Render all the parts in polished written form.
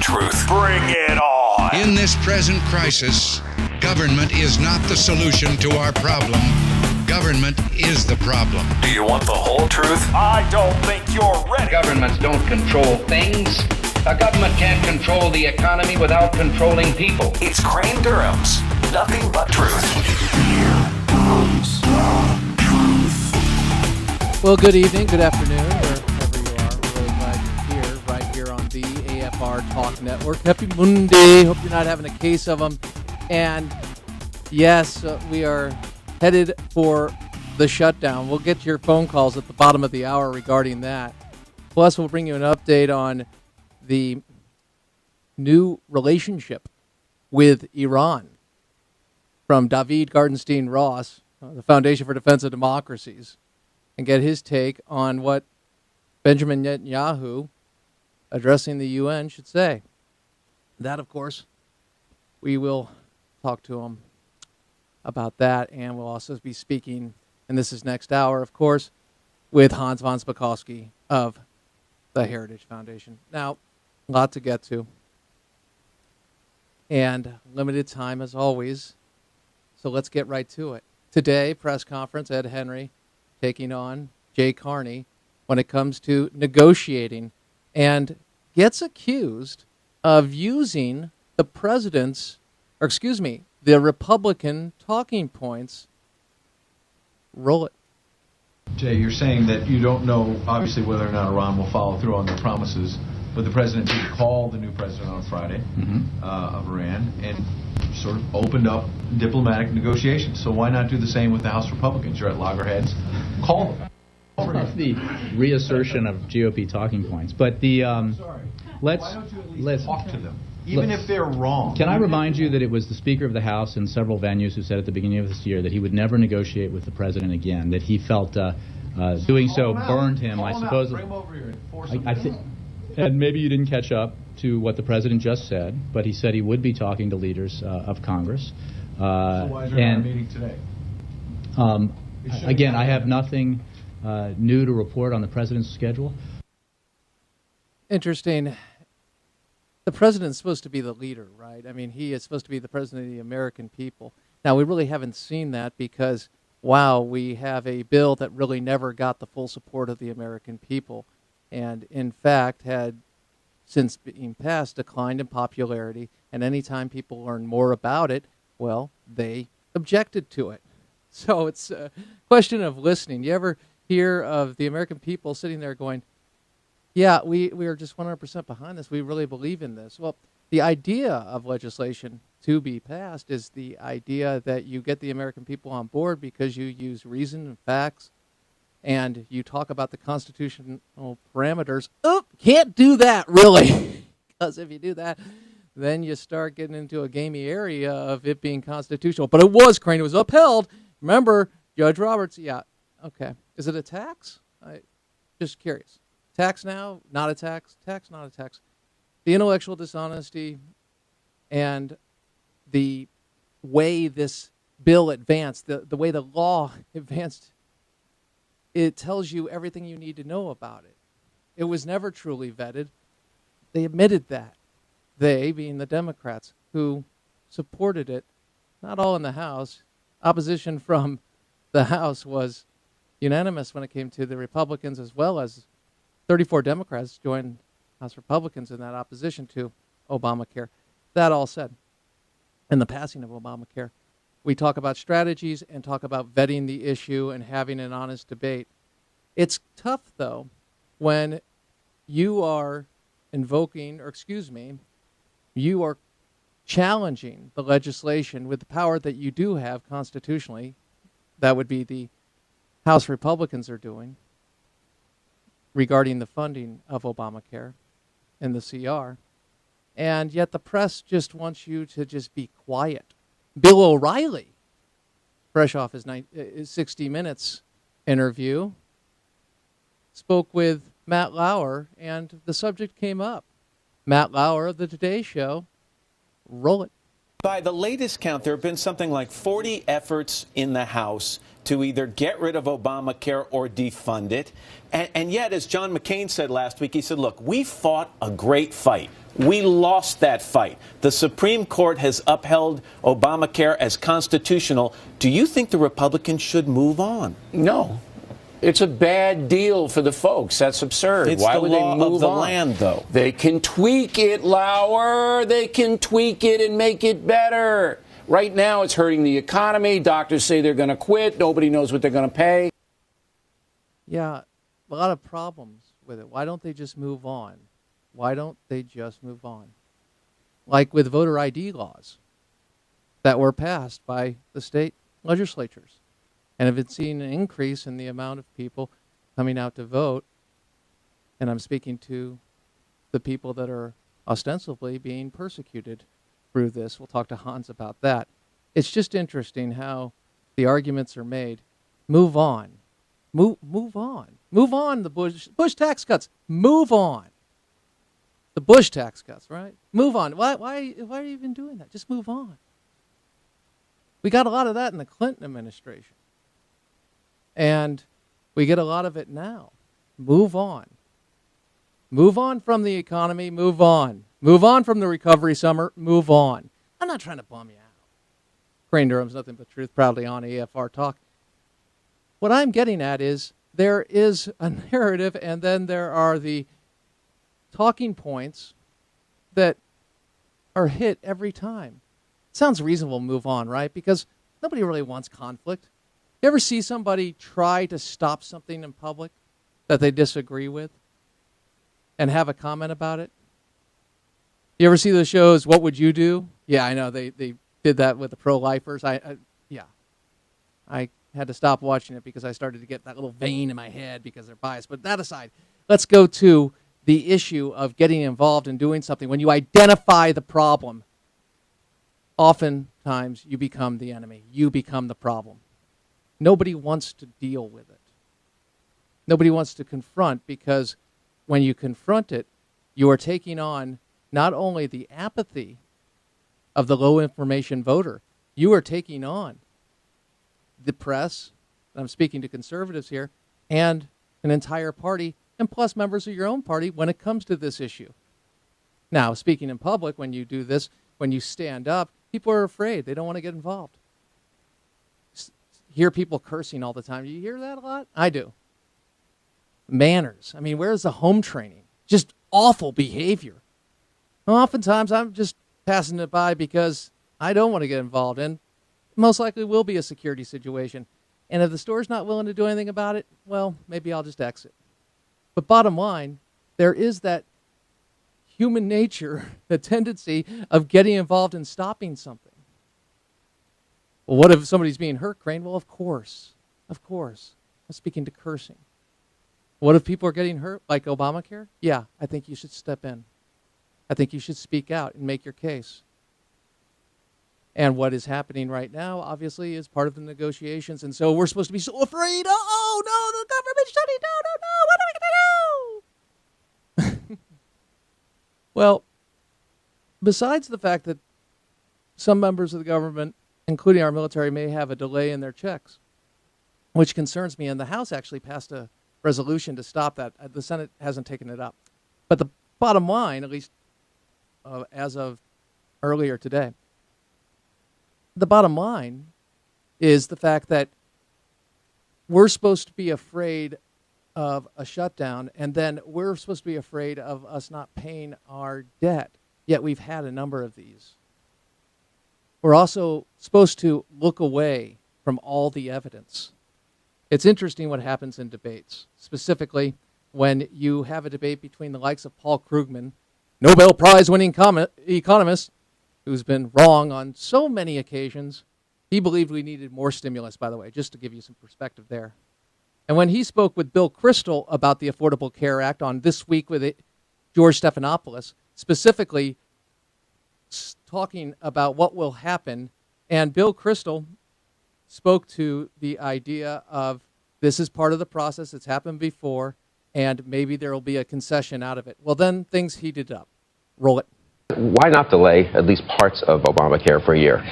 truth. Bring it on. In this present crisis, government is not the solution to our problem. Government is the problem. Do you want the whole truth? I don't think you're ready. Governments don't control things. A government can't control the economy without controlling people. It's Crane Durham's Nothing But Truth. Well, good evening, good afternoon, wherever you are. We're really glad you're here, right here on the AFR Talk Network. Happy Monday. Hope you're not having a case of them. And yes, we are headed for the shutdown. We'll get to your phone calls at the bottom of the hour regarding that. Plus, we'll bring you an update on the new relationship with Iran from David Gartenstein Ross, the Foundation for Defense of Democracies, and get his take on what Benjamin Netanyahu, addressing the UN, should say. That, of course, we will talk to him about that, and we'll also be speaking, and this is next hour, of course, with Hans von Spakovsky of the Heritage Foundation. Now, a lot to get to, and limited time as always, so let's get right to it. Today, press conference, Ed Henry taking on Jay Carney when it comes to negotiating, and gets accused of using the the Republican talking points. Roll it. Jay, you're saying that you don't know, obviously, whether or not Iran will follow through on their promises, but the president did call the new president on Friday of Iran and sort of opened up diplomatic negotiations. So why not do the same with the House Republicans? You're at loggerheads. Call them. The reassertion of GOP talking points, but the why don't you at least talk to them, even if they're wrong? Can I remind you that it was the Speaker of the House in several venues who said at the beginning of this year that he would never negotiate with the president again, that he felt doing so burned him, I suppose. Bring him over here and force him. And maybe you didn't catch up to what the president just said, but he said he would be talking to leaders of Congress. So why is there not a meeting today? Again, I have nothing new to report on the president's schedule. Interesting. The president's supposed to be the leader, right? I mean, he is supposed to be the president of the American people. Now, we really haven't seen that because, wow, we have a bill that really never got the full support of the American people, and in fact had, since being passed, declined in popularity, and anytime people learn more about it, well, they objected to it. So it's a question of listening. You ever hear of the American people sitting there going, yeah, we are just 100% behind this. We really believe in this. Well, the idea of legislation to be passed is the idea that you get the American people on board because you use reason and facts, and you talk about the constitutional parameters. Oh, can't do that, really. Because if you do that, then you start getting into a gamey area of it being constitutional. But it was, Crane, it was upheld. Remember, Judge Roberts, yeah, okay. Is it a tax? Just curious. Tax now, not a tax. Tax, not a tax. The intellectual dishonesty and the way this bill advanced, the way the law advanced, it tells you everything you need to know about it. It was never truly vetted. They admitted that. They, being the Democrats, who supported it, not all in the House. Opposition from the House was unanimous when it came to the Republicans, as well as 34 Democrats joined House Republicans in that opposition to Obamacare. That all said, in the passing of Obamacare, we talk about strategies and talk about vetting the issue and having an honest debate. It's tough, though, when you are you are challenging the legislation with the power that you do have constitutionally. That would be the House Republicans are doing regarding the funding of Obamacare and the CR. And yet the press just wants you to just be quiet. Bill O'Reilly, fresh off his 60 Minutes interview, spoke with Matt Lauer, and the subject came up. Matt Lauer of the Today Show. Roll it. By the latest count, there have been something like 40 efforts in the House to either get rid of Obamacare or defund it. And yet, as John McCain said last week, he said, look, we fought a great fight We lost that fight. The Supreme Court has upheld Obamacare as constitutional. Do you think the Republicans should move on? No. It's a bad deal for the folks. That's absurd. It's Why the would law they move of the on? land, though. They can tweak it, Lauer. They can tweak it and make it better. Right now, it's hurting the economy. Doctors say they're going to quit. Nobody knows what they're going to pay. Yeah, a lot of problems with it. Why don't they just move on? Why don't they just move on? Like with voter ID laws that were passed by the state legislatures. And have seen an increase in the amount of people coming out to vote. And I'm speaking to the people that are ostensibly being persecuted through this. We'll talk to Hans about that. It's just interesting how the arguments are made. Move on. Move on. Move on, the Bush tax cuts. Move on. The Bush tax cuts, right? Move on. Why are you even doing that? Just move on. We got a lot of that in the Clinton administration. And we get a lot of it now. Move on. Move on from the economy. Move on. Move on from the recovery summer. Move on. I'm not trying to bum you out. Crane Durham's nothing but truth, proudly on AFR Talk. What I'm getting at is there is a narrative, and then there are the talking points that are hit every time. It sounds reasonable to move on, right? Because nobody really wants conflict. You ever see somebody try to stop something in public that they disagree with and have a comment about it? You ever see those shows, What Would You Do? Yeah, I know. They did that with the pro-lifers. I had to stop watching it because I started to get that little vein in my head because they're biased. But that aside, let's go to the issue of getting involved in doing something. When you identify the problem, oftentimes you become the enemy. You become the problem. Nobody wants to deal with it. Nobody wants to confront, because when you confront it, you are taking on not only the apathy of the low information voter, you are taking on the press, and I'm speaking to conservatives here, and an entire party, and plus members of your own party when it comes to this issue. Now, speaking in public, when you do this, when you stand up, people are afraid. They don't want to get involved. Hear people cursing all the time. You hear that a lot? I do. Manners. I mean, where's the home training? Just awful behavior. Well, oftentimes, I'm just passing it by because I don't want to get involved, and most likely will be a security situation. And if the store's not willing to do anything about it, well, maybe I'll just exit. But bottom line, there is that human nature, the tendency of getting involved in stopping something. Well, what if somebody's being hurt, Crane? Well, of course. Of course. I'm speaking to cursing. What if people are getting hurt, like Obamacare? Yeah, I think you should step in. I think you should speak out and make your case. And what is happening right now, obviously, is part of the negotiations. And so we're supposed to be so afraid. Oh, no, the government's shutting down. Oh, no, what are we going to do? Well, besides the fact that some members of the government, including our military, may have a delay in their checks, which concerns me, and the House actually passed a resolution to stop that. The Senate hasn't taken it up. But the bottom line, at least as of earlier today, the bottom line is the fact that we're supposed to be afraid of a shutdown, and then we're supposed to be afraid of us not paying our debt, yet we've had a number of these. We're also supposed to look away from all the evidence. It's interesting what happens in debates, specifically when you have a debate between the likes of Paul Krugman, Nobel Prize-winning economist, who's been wrong on so many occasions. He believed we needed more stimulus, by the way, just to give you some perspective there. And when he spoke with Bill Kristol about the Affordable Care Act on This Week with George Stephanopoulos, specifically talking about what will happen, and Bill Kristol spoke to the idea of this is part of the process, it's happened before, and maybe there will be a concession out of it. Well, then things heated up. Roll it. Why not delay at least parts of Obamacare for a year?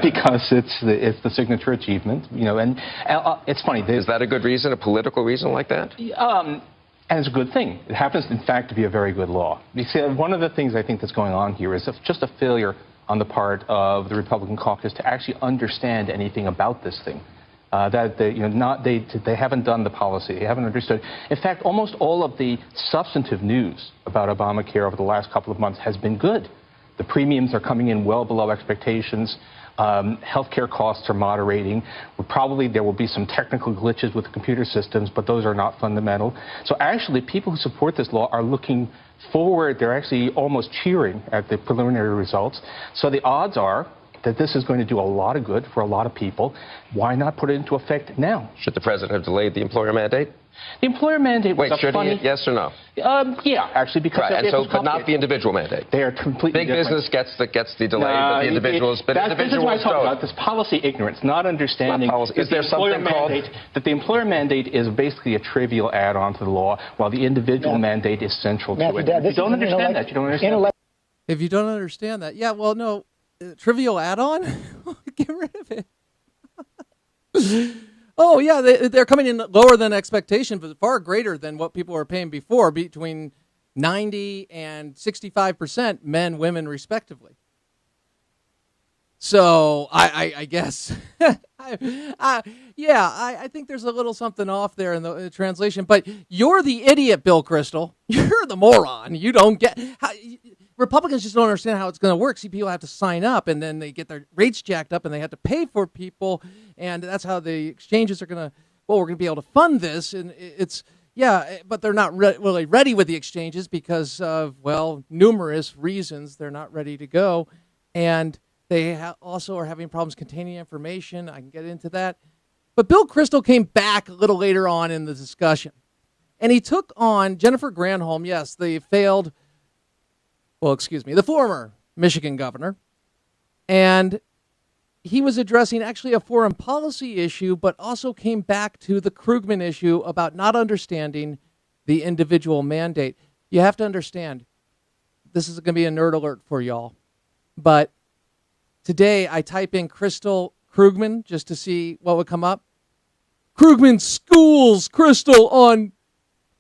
Because it's the signature achievement, and it's funny. Is that a good reason, a political reason like that? And it's a good thing. It happens, in fact, to be a very good law. You see, one of the things I think that's going on here is just a failure on the part of the Republican caucus to actually understand anything about this thing. That they haven't done the policy. They haven't understood. In fact, almost all of the substantive news about Obamacare over the last couple of months has been good. The premiums are coming in well below expectations. Healthcare costs are moderating. There will be some technical glitches with the computer systems, but those are not fundamental. So actually, people who support this law are looking forward. They're actually almost cheering at the preliminary results. So the odds are that this is going to do a lot of good for a lot of people. Why not put it into effect now? Should the president have delayed the employer mandate? The employer mandate was should he? Yes or no? Yeah, actually, because right, but not the individual mandate. They are completely big different. Business gets the delay, but the individuals. This is what I talk about. This policy ignorance, not understanding. Is there something called that the employer mandate is basically a trivial add-on to the law, while the individual mandate is central to it. If you don't understand that, you don't understand. If you don't understand that, yeah, well, no, trivial add-on, get rid of it. Oh, yeah, they're coming in lower than expectation, but far greater than what people were paying before, between 90 and 65% men, women, respectively. So I guess, I think there's a little something off there in the translation. But you're the idiot, Bill Kristol. You're the moron. You don't get Republicans just don't understand how it's going to work. See, people have to sign up, and then they get their rates jacked up, and they have to pay for people, and that's how the exchanges are going to. Well, we're going to be able to fund this, and it's but they're not really ready with the exchanges because of numerous reasons. They're not ready to go, and they also are having problems containing information. I can get into that, but Bill Kristol came back a little later on in the discussion, and he took on Jennifer Granholm. Yes, the former Michigan governor, and he was addressing actually a foreign policy issue, but also came back to the Krugman issue about not understanding the individual mandate. You have to understand, this is going to be a nerd alert for y'all, but today I type in Kristol Krugman just to see what would come up. Krugman schools Kristol on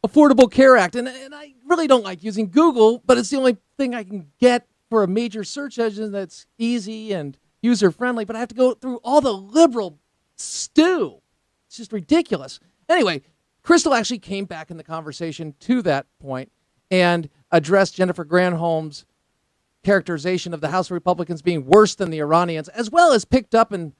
Affordable Care Act, and I really don't like using Google, but it's the only thing I can get for a major search engine that's easy and user-friendly, but I have to go through all the liberal stew. It's just ridiculous. Anyway, Kristol actually came back in the conversation to that point and addressed Jennifer Granholm's characterization of the House Republicans being worse than the Iranians, as well as picked up and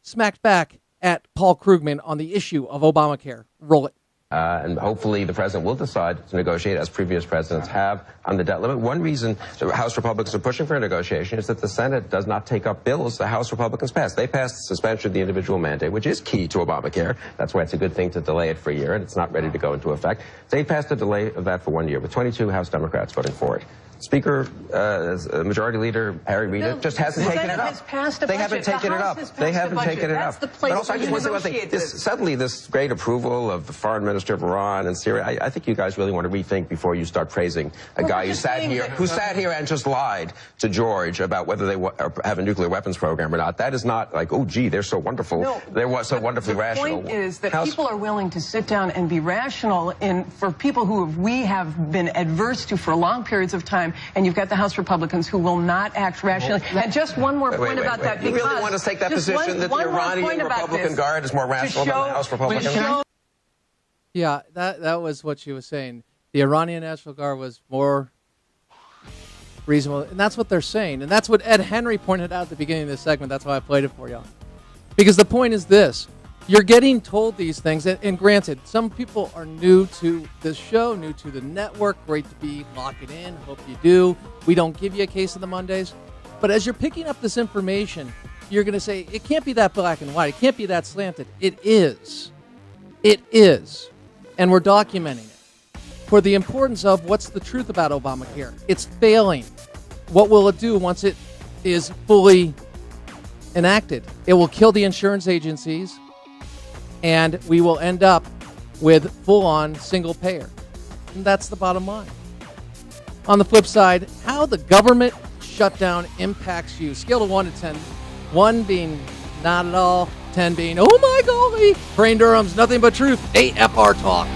smacked back at Paul Krugman on the issue of Obamacare. Roll it. And hopefully the president will decide to negotiate, as previous presidents have, on the debt limit. One reason the House Republicans are pushing for a negotiation is that the Senate does not take up bills the House Republicans passed. They passed the suspension of the individual mandate, which is key to Obamacare. That's why it's a good thing to delay it for a year, and it's not ready to go into effect. They passed a delay of that for 1 year, with 22 House Democrats voting for it. Speaker, Majority Leader Harry Reid just hasn't taken it up. They haven't taken it up. They haven't taken it up. But also, I just want to say one thing. Suddenly, this great approval of the foreign minister of Iran and Syria, I think you guys really want to rethink before you start praising a guy who sat here and just lied to George about whether they have a nuclear weapons program or not. That is not like, oh, gee, they're so wonderful. No, they're so wonderfully rational. The point is that people are willing to sit down and be rational for people who we have been adverse to for long periods of time. And you've got the House Republicans who will not act rationally. And just one more point about that. You really want to take that position that the Iranian Republican Guard is more rational than the House Republicans? Yeah, that was what she was saying. The Iranian National Guard was more reasonable. And that's what they're saying. And that's what Ed Henry pointed out at the beginning of this segment. That's why I played it for y'all. Because the point is this. You're getting told these things, and granted, some people are new to this show, new to the network. Great to be locking in. Hope you do. We don't give you a case of the Mondays. But as you're picking up this information, you're going to say, it can't be that black and white. It can't be that slanted. It is. It is. And we're documenting it. For the importance of what's the truth about Obamacare. It's failing. What will it do once it is fully enacted? It will kill the insurance agencies. And we will end up with full-on single payer. And that's the bottom line. On the flip side, how the government shutdown impacts you. Scale of 1 to 10. 1 being not at all, 10 being, oh my golly, Crane Durham's nothing but truth. AFR talk.